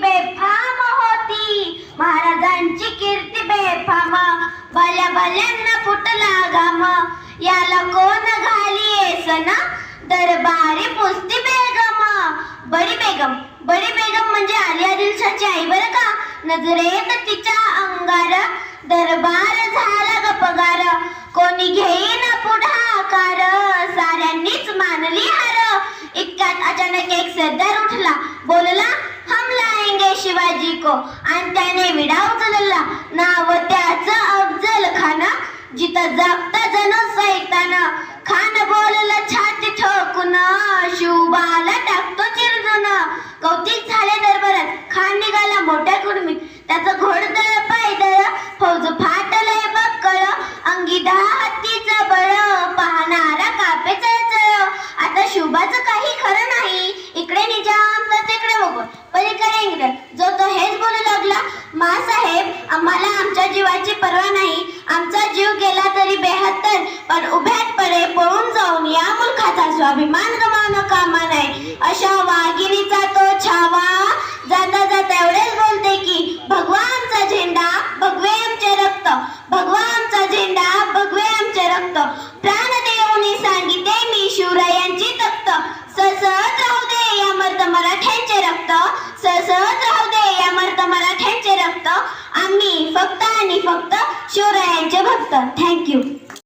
बेफाम होती, महाराजांची कीर्ती बेफाम, भल्या भल्यांना फुटला घाम, याला कोण घाली सन, दरबारी पुसती बेगम. बडी बेगम म्हणजे आलिया दिलशाची आई बरं का. नजरेत तिच्या अंगार, दरबार झाला गपगार, कोणी घेईन पुढाकार, साऱ्यांनीच मानली हार. इतक्यात अचानक एक सरदार उठला, बोलला हम लाएंगे शिवाजी को, आणि त्याने विडा उचलला. नाव त्याचं अफजल खान, जिथं जागता जणू सैतान. खान बोलला छाती ठोकून, शिवबाला टाकतो चिरजून. कौतिक झाले दरबारात, खान निघाला मोठ्या कुर्मीत, त्याचं घोडदळ पायदळ, फौज फाटलंय बक्कळ, अंगी 10 हत्तीचं बळ, पाहणारा कापे चळचळ. आता शिवबाचं काही खरं नाही, इकडे निजाम तर तिकडे मोगल, पलीकडे इंग्रज. जो तो हेच बोलू लागला, मासाहेब आम्हाला आमच्या जीवाची पर्वा नाही, आमचा जीव गेला तरी 72, पण उभ्यात पडे पळून जाऊन या मुलखाचा स्वाभिमान गमावणं कामा नाही. अशा वाघिणीचा तो छावा जाता जाता एवढेच बोलते की भगवा आमचा झेंडा, भगवे आमचे रक्त, भगवा आमचा झेंडा, भगवे आमचे रक्त. प्राण देऊनी सांगिते मी शिवरायांची तख्त, सळसळत राहू दे या मर्द मराठ्यांचे रक्त, सळसळत राहू दे या मर्द मराठ्यांचे रक्त. आम्ही फक्त आणि फक्त शिवरायांचे भक्त. थँक्यू.